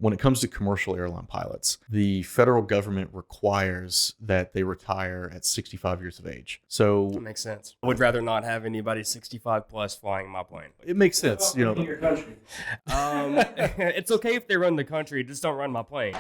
When it comes to commercial airline pilots, the federal government requires that they retire at 65 years of age. So That makes sense. I would rather not have anybody 65 plus flying my plane. it makes sense, you know. Your country. It's okay if they run the country, just don't run my plane.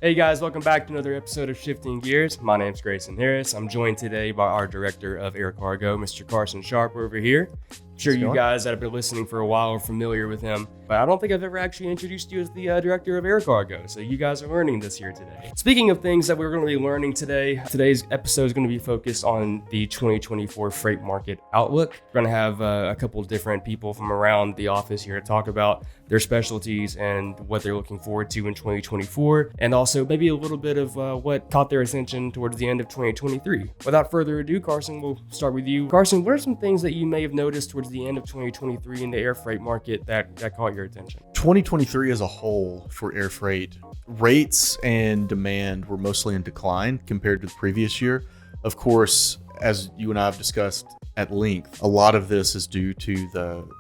Hey guys, welcome back to another episode of Shifting Gears. My name's Greyson Harris. I'm joined today by our Director of Air Cargo, Mr. Carson Sharp over here. I'm sure you guys that have been listening for a while are familiar with him, but I don't think I've ever actually introduced you as the Director of Air Cargo, so you guys are learning this here today. Speaking of things that we're going to be learning today, today's episode is going to be focused on the 2024 freight market outlook. We're going to have a couple of different people from around the office here to talk about their specialties and what they're looking forward to in 2024, and also maybe a little bit of what caught their attention towards the end of 2023. Without further ado, Carson, we'll start with you. Carson, what are some things that you may have noticed towards the end of 2023 in the air freight market that caught your attention? 2023 as a whole for air freight, rates and demand were mostly in decline compared to the previous year. Of course, as you and I have discussed at length, a lot of this is due to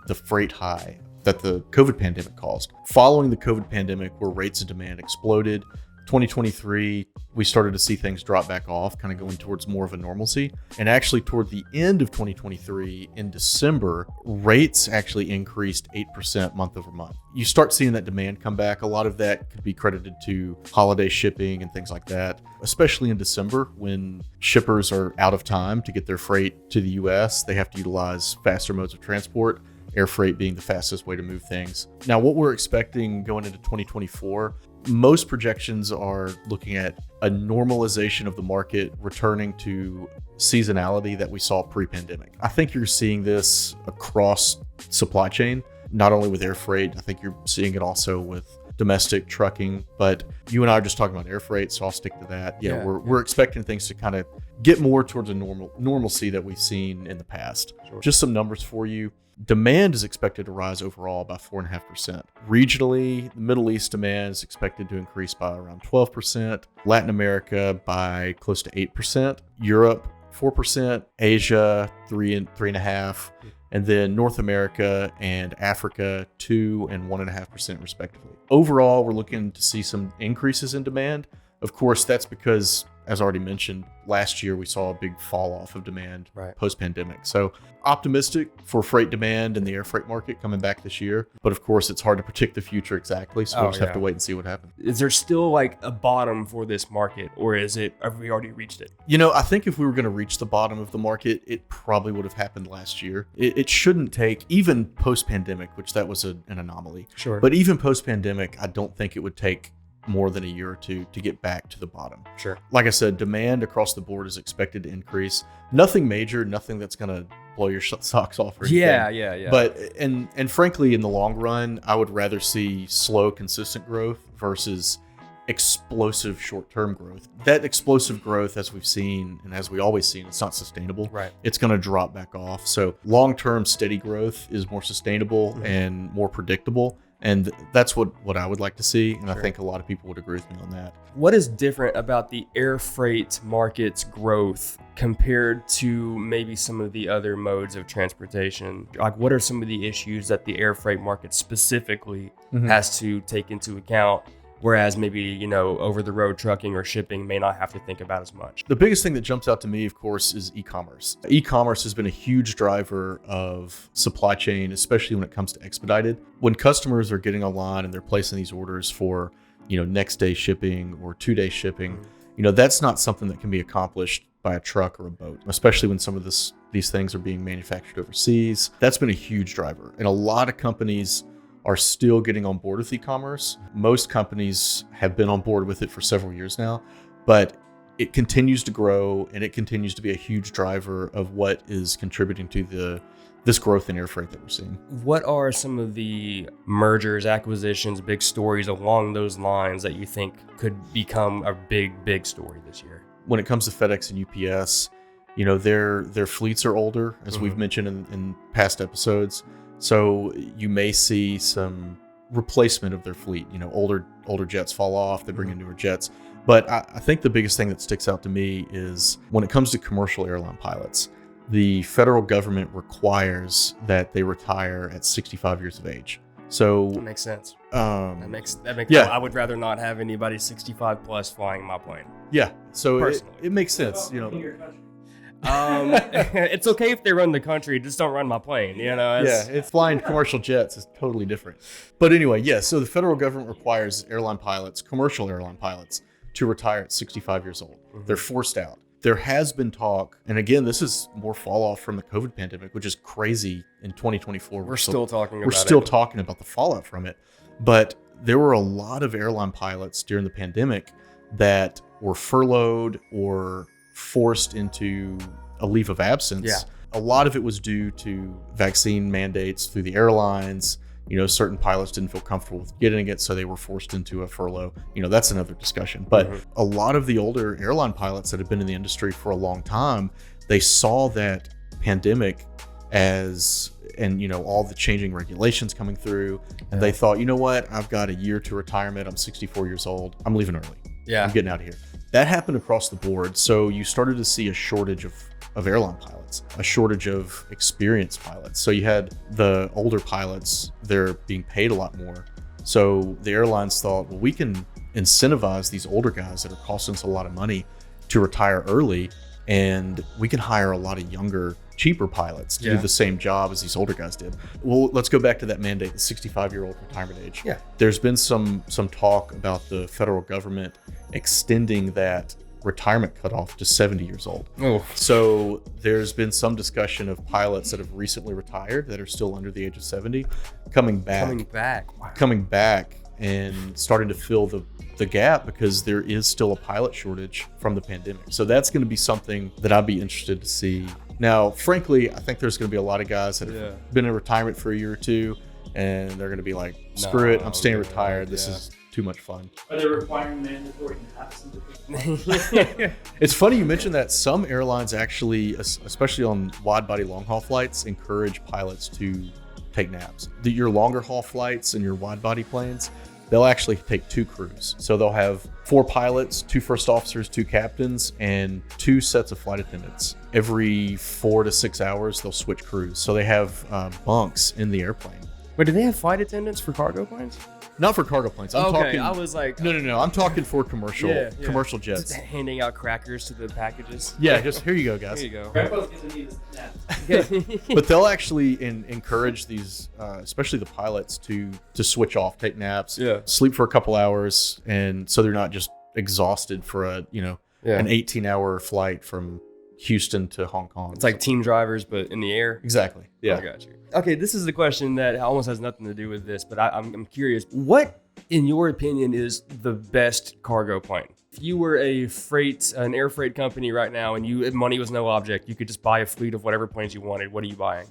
the freight high that the COVID pandemic caused. Following the COVID pandemic, where rates and demand exploded, 2023, we started to see things drop back off, kind of going towards more of a normalcy. And actually toward the end of 2023, in December, rates actually increased 8% month over month. You start seeing that demand come back. A lot of that could be credited to holiday shipping and things like that, especially in December when shippers are out of time to get their freight to the US. They have to utilize faster modes of transport, air freight being the fastest way to move things. Now, what we're expecting going into 2024, most projections are looking at a normalization of the market returning to seasonality that we saw pre-pandemic. I think you're seeing this across supply chain, not only with air freight. I think you're seeing it also with domestic trucking, but you and I are just talking about air freight, so I'll stick to that. Yeah. We're expecting things to kind of get more towards a normalcy that we've seen in the past. Sure. Just some numbers for you. Demand is expected to rise overall by 4.5%. Regionally, the Middle East demand is expected to increase by around 12%, Latin America by close to 8%, Europe 4%, Asia 3.5%, and then North America and Africa 2 and 1.5% respectively. Overall, we're looking to see some increases in demand. Of course, that's because, as already mentioned, last year we saw a big fall off of demand post-pandemic. So optimistic for freight demand and the air freight market coming back this year. But of course, it's hard to predict the future exactly. So we'll just have to wait and see what happens. Is there still like a bottom for this market, or have we already reached it? You know, I think if we were going to reach the bottom of the market, it probably would have happened last year. It shouldn't take, even post-pandemic, which that was an anomaly. Sure. But even post-pandemic, I don't think it would take more than a year or two to get back to the bottom. Sure. Like I said, demand across the board is expected to increase. Nothing major, nothing that's going to blow your socks off or anything. Yeah. But, and frankly, in the long run, I would rather see slow, consistent growth versus explosive short-term growth. That explosive growth, as we've seen, and as we always seen, it's not sustainable. Right. It's going to drop back off. So long-term steady growth is more sustainable and more predictable. And that's what I would like to see. And I think a lot of people would agree with me on that. What is different about the air freight market's growth compared to maybe some of the other modes of transportation? Like, what are some of the issues that the air freight market specifically has to take into account, whereas maybe, over-the-road trucking or shipping may not have to think about as much? The biggest thing that jumps out to me, of course, is e-commerce. E-commerce has been a huge driver of supply chain, especially when it comes to expedited. When customers are getting online and they're placing these orders for, next day shipping or 2-day shipping, that's not something that can be accomplished by a truck or a boat, especially when some of these things are being manufactured overseas. That's been a huge driver. And a lot of companies are still getting on board with e-commerce. This companies have been on board with it for several years now, but it continues to grow and it continues to be a huge driver of what is contributing to this growth in air freight that we're seeing. What are some of the mergers, acquisitions, big stories along those lines that you think could become a big story this year? When it comes to FedEx and UPS, their fleets are older, as we've mentioned in past episodes. So you may see some replacement of their fleet. Older jets fall off, they bring in newer jets. But I think the biggest thing that sticks out to me is when it comes to commercial airline pilots, the federal government requires that they retire at 65 years of age. So That makes sense. um, That makes. Yeah. I would rather not have anybody 65 plus flying my plane. yeah, so Personally. it makes sense, It's okay if they run the country, just don't run my plane. It's flying commercial jets is totally different. But anyway, so the federal government requires commercial airline pilots, to retire at 65 years old. They're forced out. There has been talk, and again, this is more fall off from the COVID pandemic, which is crazy in 2024. We're still talking about We're still talking about the fallout from it. But there were a lot of airline pilots during the pandemic that were furloughed or forced into a leave of absence. Yeah. A lot of it was due to vaccine mandates through the airlines. Certain pilots didn't feel comfortable with getting it, so they were forced into a furlough. That's another discussion. But a lot of the older airline pilots that have been in the industry for a long time, they saw that pandemic all the changing regulations coming through, and they thought, what? I've got a year to retirement. I'm 64 years old. I'm leaving early. Yeah. I'm getting out of here. That happened across the board. So you started to see a shortage of airline pilots, a shortage of experienced pilots. So you had the older pilots, they're being paid a lot more. So the airlines thought, well, we can incentivize these older guys that are costing us a lot of money to retire early, and we can hire a lot of younger, cheaper pilots to do the same job as these older guys did. Well, let's go back to that mandate, the 65-year-old retirement age. Yeah. There's been some talk about the federal government extending that retirement cutoff to 70 years old. Oh. So there's been some discussion of pilots that have recently retired that are still under the age of 70 coming back. Wow. Coming back and starting to fill the gap, because there is still a pilot shortage from the pandemic. So that's going to be something that I'd be interested to see. Now, frankly, I think there's going to be a lot of guys that have been in retirement for a year or two, and they're going to be like, screw it, I'm staying retired. This is too much fun. Are they requiring mandatory naps? It's funny you mentioned that. Some airlines actually, especially on wide body long haul flights, encourage pilots to take naps. Your longer haul flights and your wide body planes, they'll actually take 2 crews. So they'll have 4 pilots, 2 first officers, 2 captains, and 2 sets of flight attendants. Every 4 to 6 hours, they'll switch crews. So they have bunks in the airplane. But do they have flight attendants for cargo planes? Not for cargo planes. I'm talking. I was like, No. I'm talking for commercial jets. just handing out crackers to the packages. Yeah, just here you go, guys. Here you go. Grandpa's gonna need his nap. But they'll actually encourage these, especially the pilots, to switch off, take naps, sleep for a couple hours, and so they're not just exhausted for an 18-hour flight from Houston to Hong Kong. It's like team drivers, but in the air. Exactly. Yeah. I got you. Okay, this is the question that almost has nothing to do with this, but I'm curious. What, in your opinion, is the best cargo plane? If you were an air freight company right now, and money was no object, you could just buy a fleet of whatever planes you wanted. What are you buying?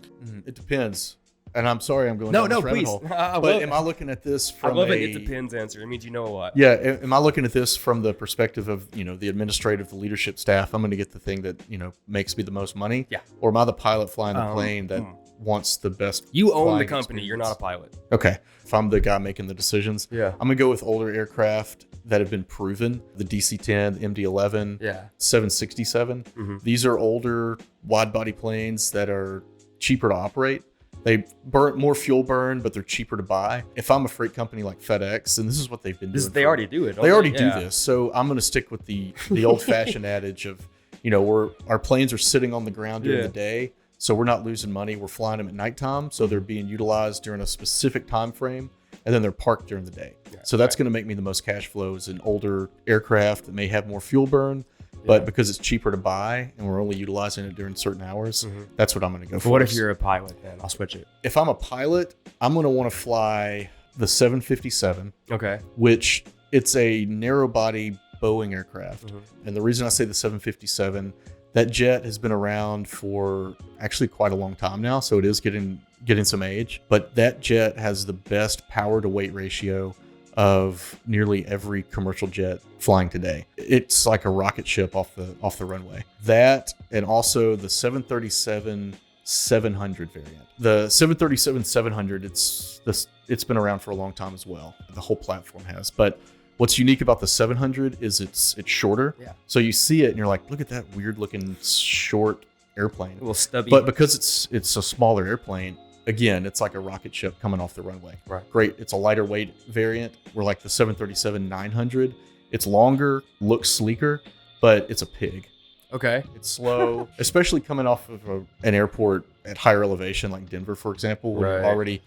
It depends. And I'm sorry I'm going down this rabbit please. hole. But am I looking at this from I love it depends answer. It means you know a lot. Yeah, am I looking at this from the perspective of, the administrative, the leadership staff? I'm going to get the thing that, makes me the most money? Yeah. Or am I the pilot flying the plane that wants the best? You own the flying company. experience? You're not a pilot. Okay. If I'm the guy making the decisions, Yeah. I'm going to go with older aircraft that have been proven. The DC-10, the MD-11, 767. These are older wide body planes that are cheaper to operate. They burn more fuel burn, but they're cheaper to buy. If I'm a freight company like FedEx, and this is what they've been doing. They already do it. They already do this. So I'm going to stick with the old-fashioned adage of, our planes are sitting on the ground during the day, so we're not losing money. We're flying them at nighttime, so they're being utilized during a specific time frame, and then they're parked during the day. So that's going to make me the most cash flows in older aircraft that may have more fuel burn. But because it's cheaper to buy and we're only utilizing it during certain hours, that's what I'm going to go for. What if you're a pilot then? I'll switch it. If I'm a pilot, I'm going to want to fly the 757, Okay. which it's a narrow body Boeing aircraft. And the reason I say the 757, that jet has been around for actually quite a long time now. So it is getting some age. But that jet has the best power to weight ratio of nearly every commercial jet flying today. It's like a rocket ship off the runway. That, and also the 737-700 variant. The 737-700, it's been around for a long time as well. The whole platform has. But what's unique about the 700 is it's shorter. Yeah. So you see it and you're like, look at that weird looking short airplane. A little stubby. But because it's a smaller airplane, again, it's like a rocket ship coming off the runway. Right. Great. It's a lighter weight variant. We're like the 737-900. It's longer, looks sleeker, but it's a pig. Okay. It's slow, especially coming off of an airport at higher elevation like Denver, for example, where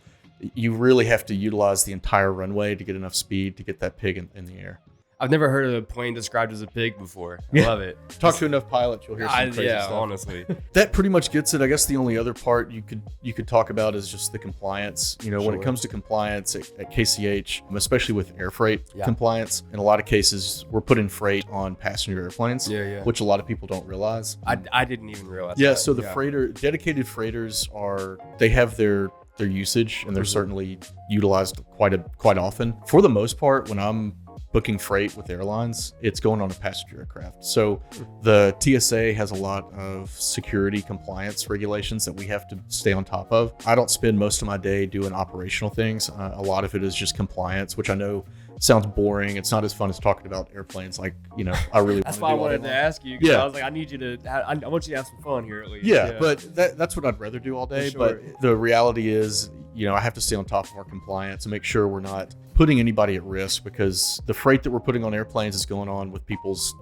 you really have to utilize the entire runway to get enough speed to get that pig in the air. I've never heard of a plane described as a pig before. I love it. Talk to enough pilots, you'll hear some crazy stuff. Honestly. That pretty much gets it. I guess the only other part you could talk about is just the compliance. When it comes to compliance at KCH, especially with air freight compliance, in a lot of cases, we're putting freight on passenger airplanes, which a lot of people don't realize. I didn't even realize that. that. So the dedicated freighters they have their usage, and they're certainly utilized quite often. For the most part, when I'm booking freight with airlines, it's going on a passenger aircraft. So the TSA has a lot of security compliance regulations that we have to stay on top of. I don't spend most of my day doing operational things. A lot of it is just compliance, which I know sounds boring. It's not as fun as talking about airplanes. I really that's why I wanted to ask you. I was like, I need you to. I want you to have some fun here at least. But that's what I'd rather do all day. Sure. But the reality is, I have to stay on top of our compliance and make sure we're not putting anybody at risk, because the freight that we're putting on airplanes is going on with people's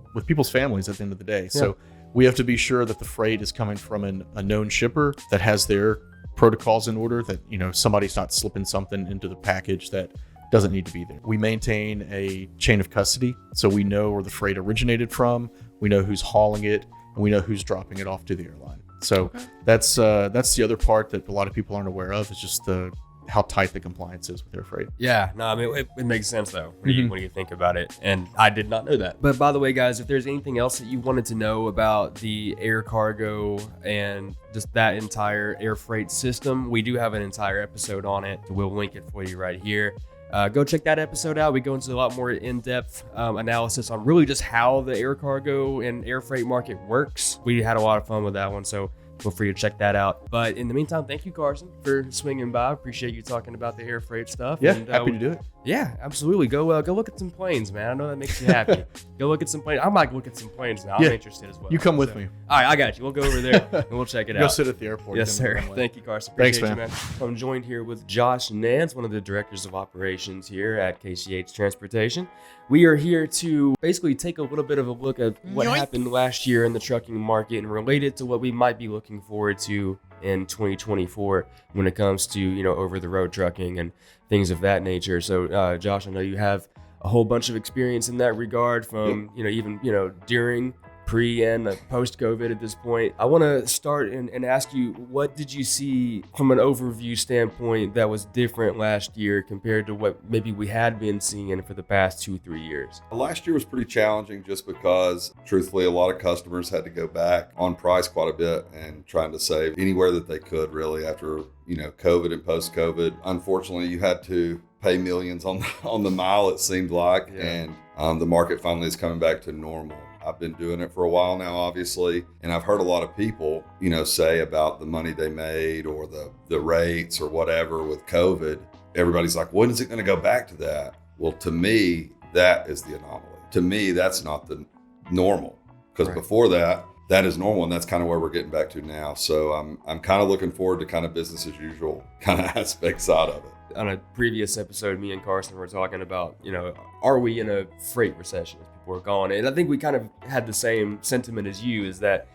families at the end of the day. So we have to be sure that the freight is coming from a known shipper that has their protocols in order, that somebody's not slipping something into the package that doesn't need to be there. We maintain a chain of custody, so we know where the freight originated from, we know who's hauling it, and we know who's dropping it off to the airline. So that's the other part that a lot of people aren't aware of, is just how tight the compliance is with air freight. Yeah, no, I mean, it makes sense though when you think about it, and I did not know that. But by the way, guys, if there's anything else that you wanted to know about the air cargo and just that entire air freight system, we do have an entire episode on it. We'll link it for you right here. Go check that episode out. We go into a lot more in-depth analysis on really just how the air cargo and air freight market works. We had a lot of fun with that one, so feel free to check that out. But in the meantime, thank you, Carson, for swinging by. Appreciate you talking about the air freight stuff. Yeah, happy to do it. Yeah, absolutely. Go look at some planes, man. I know that makes you happy. Go look at some planes. I might look at some planes now. I'm interested as well. You come with me. All right, I got you. We'll go over there and we'll check it out. Go sit at the airport. Yes, sir. Thank you, Carson. Thanks, Appreciate man. You, man. I'm joined here with Josh Nance, one of the directors of operations here at KCH Transportation. We are here to basically take a little bit of a look at what happened last year in the trucking market and relate it to what we might be looking forward to in 2024 when it comes to, over the road trucking and things of that nature. So, Josh, I know you have a whole bunch of experience in that regard from, even, during, pre and post COVID at this point. I want to start and ask you, what did you see from an overview standpoint that was different last year compared to what maybe we had been seeing for the past 2-3 years? Last year was pretty challenging just because, truthfully, a lot of customers had to go back on price quite a bit and trying to save anywhere that they could, really, after, COVID and post-COVID. Unfortunately, you had to pay millions on the mile, it seemed like, and the market finally is coming back to normal. I've been doing it for a while now, obviously, and I've heard a lot of people, say about the money they made or the rates or whatever with COVID. Everybody's like, when is it going to go back to that? Well, to me, that is the anomaly. To me, that's not the normal, because before that is normal, and that's kind of where we're getting back to now. So I'm kind of looking forward to kind of business as usual kind of aspects out of it. On a previous episode, me and Carson were talking about, are we in a freight recession, as people are calling it? And I think we kind of had the same sentiment as you, is that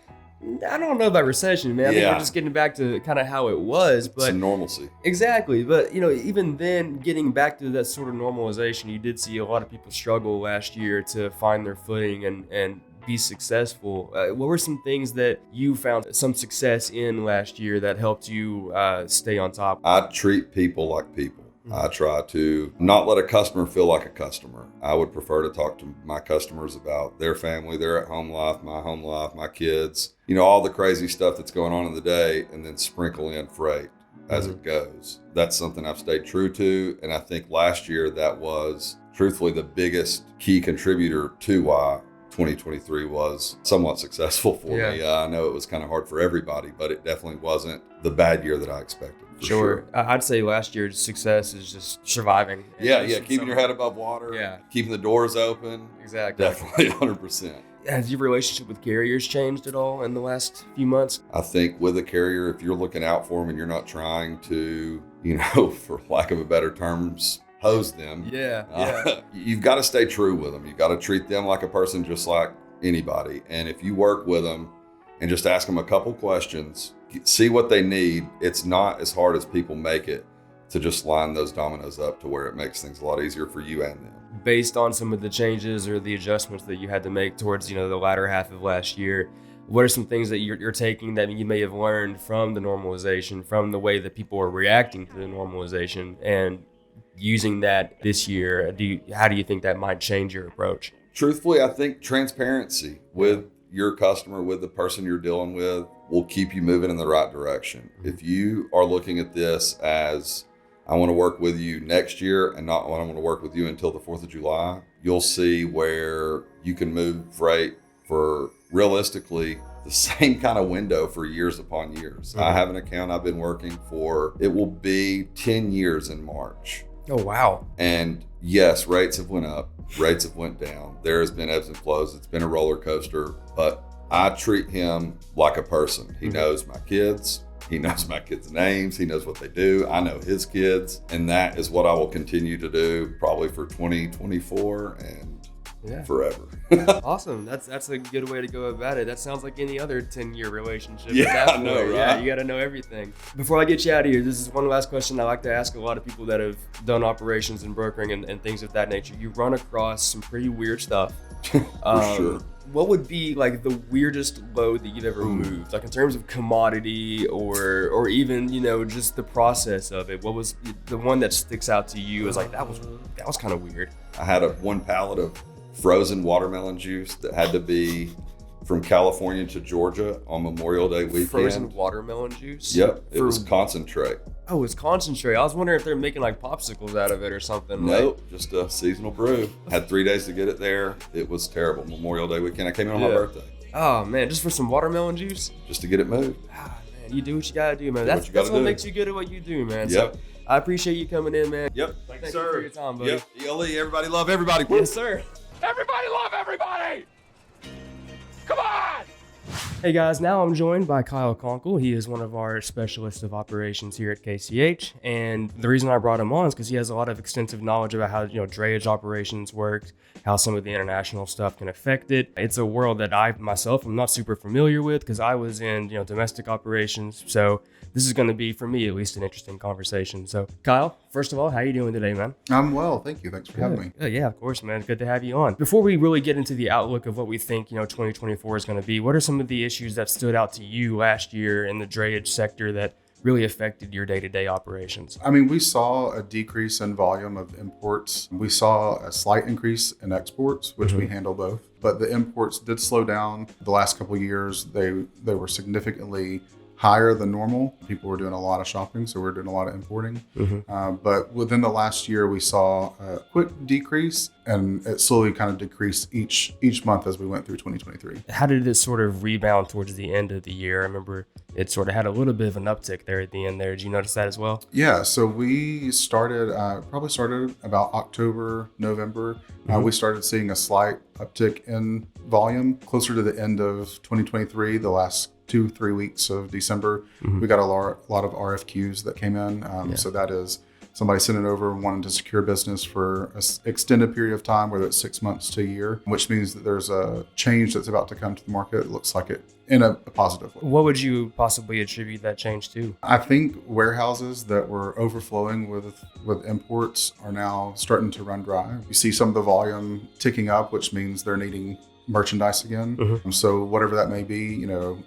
I don't know about recession, man. I think we're just getting back to kind of how it was. But some normalcy. Exactly. But, even then, getting back to that sort of normalization, you did see a lot of people struggle last year to find their footing and be successful. What were some things that you found some success in last year that helped you stay on top? I treat people like people. I try to not let a customer feel like a customer. I would prefer to talk to my customers about their family, their at-home life, my kids, all the crazy stuff that's going on in the day, and then sprinkle in freight as it goes. That's something I've stayed true to, and I think last year that was truthfully the biggest key contributor to why 2023 was somewhat successful for me. I know it was kind of hard for everybody, but it definitely wasn't the bad year that I expected. Sure. I'd say last year's success is just surviving. Keeping your head above water. Keeping the doors open. Exactly. Definitely 100%. Has your relationship with carriers changed at all in the last few months? I think with a carrier, if you're looking out for them and you're not trying to, for lack of a better terms, hose them. Yeah. You've got to stay true with them. You've got to treat them like a person just like anybody. And if you work with them and just ask them a couple questions, see what they need, it's not as hard as people make it to just line those dominoes up to where it makes things a lot easier for you and them. Based on some of the changes or the adjustments that you had to make towards, the latter half of last year, what are some things that you're taking that you may have learned from the normalization, from the way that people are reacting to the normalization, and using that this year? How do you think that might change your approach? Truthfully, I think transparency with your customer, with the person you're dealing with, will keep you moving in the right direction. If you are looking at this as, I want to work with you next year and not I want to work with you until the 4th of July, you'll see where you can move freight for realistically the same kind of window for years upon years. I have an account I've been working for, it will be 10 years in March. Oh, wow. And yes, rates have went up, rates have went down. There has been ebbs and flows. It's been a roller coaster, but I treat him like a person. He knows my kids. He knows my kids' names. He knows what they do. I know his kids. And that is what I will continue to do probably for 2024 and forever. Awesome. That's a good way to go about it. That sounds like any other 10-year relationship. Yeah, I know, right? Yeah, you got to know everything. Before I get you out of here, this is one last question I like to ask a lot of people that have done operations and brokering and things of that nature. You run across some pretty weird stuff. For sure. What would be like the weirdest load that you've ever moved, like in terms of commodity or even, just the process of it? What was the one that sticks out to you as like, that was kind of weird? I had one pallet of frozen watermelon juice that had to be from California to Georgia on Memorial Day weekend. Frozen watermelon juice? Yep, it was concentrate. Oh, it's concentrate. I was wondering if they're making like popsicles out of it or something. Nope, just a seasonal brew. Had 3 days to get it there. It was terrible. Memorial Day weekend. I came in on my birthday. Oh man, just for some watermelon juice? Just to get it moved. Ah, man, you do what you gotta do, man. That's what makes you good at what you do, man. Yep. So I appreciate you coming in, man. Yep. Thank you for your time, buddy. Yep. ELE, everybody love everybody. Yes, sir. Everybody love everybody! Come on! Hey guys, now I'm joined by Kyle Conkle. He is one of our specialists of operations here at KCH. And the reason I brought him on is because he has a lot of extensive knowledge about how, drayage operations work, how some of the international stuff can affect it. It's a world that I myself am not super familiar with because I was in, domestic operations. So this is going to be, for me at least, an interesting conversation. So Kyle, first of all, how you doing today, man? I'm well, thank you. Thanks for having me. Yeah, of course, man. Good to have you on. Before we really get into the outlook of what we think, 2024 is going to be, what are some of the issues that stood out to you last year in the drayage sector that really affected your day-to-day operations? I mean, we saw a decrease in volume of imports. We saw a slight increase in exports, which we handle both. But the imports did slow down the last couple of years. They were significantly higher than normal. People were doing a lot of shopping, so we're doing a lot of importing. But within the last year, we saw a quick decrease, and it slowly kind of decreased each month as we went through 2023. How did it sort of rebound towards the end of the year? I remember it sort of had a little bit of an uptick there at the end there. Did you notice that as well? Yeah, so we probably started about October, November. We started seeing a slight uptick in volume closer to the end of 2023, the last 2-3 weeks of December. We got a lot of RFQs that came in. So that is somebody sending over wanting to secure business for an extended period of time, whether it's 6 months to a year, which means that there's a change that's about to come to the market. It looks like it in a positive way. What would you possibly attribute that change to? I think warehouses that were overflowing with imports are now starting to run dry. You see some of the volume ticking up, which means they're needing merchandise again. So whatever that may be,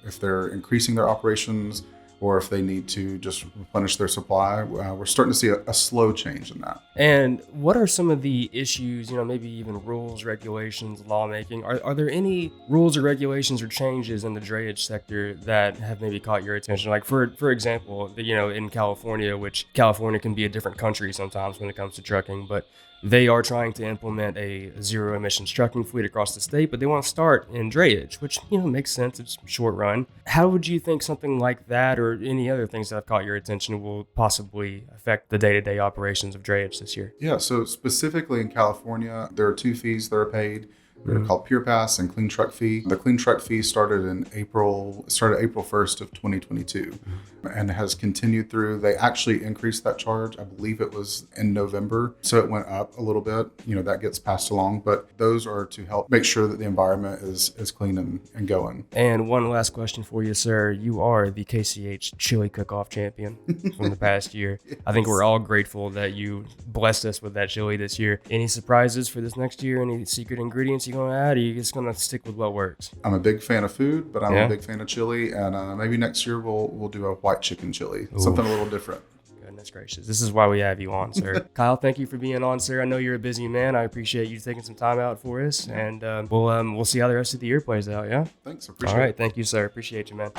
if they're increasing their operations or if they need to just replenish their supply, we're starting to see a slow change in that. And what are some of the issues, maybe even rules, regulations, lawmaking? Are there any rules or regulations or changes in the drayage sector that have maybe caught your attention? Like for example, in California, which California can be a different country sometimes when it comes to trucking, but they are trying to implement a zero emissions trucking fleet across the state, but they want to start in drayage, which, makes sense. It's short run. How would you think something like that or any other things that have caught your attention will possibly affect the day-to-day operations of drayage this year? Yeah, so specifically in California, there are 2 fees that are paid. They're called Pure Pass and Clean Truck Fee. The Clean Truck Fee started April 1st of 2022 and has continued through. They actually increased that charge. I believe it was in November. So it went up a little bit. That gets passed along. But those are to help make sure that the environment is clean and going. And one last question for you, sir. You are the KCH Chili Cook-Off champion from the past year. I think we're all grateful that you blessed us with that chili this year. Any surprises for this next year? Any secret ingredients you're going to add? Or are you just going to stick with what works? I'm a big fan of food, but I'm a big fan of chili. And maybe next year we'll do a white chicken chili, something a little different. Goodness gracious. This is why we have you on, sir. Kyle, thank you for being on, sir. I know you're a busy man. I appreciate you taking some time out for us. And we'll see how the rest of the year plays out, yeah? Thanks. Appreciate it. All right. Thank you, sir. Appreciate you, man.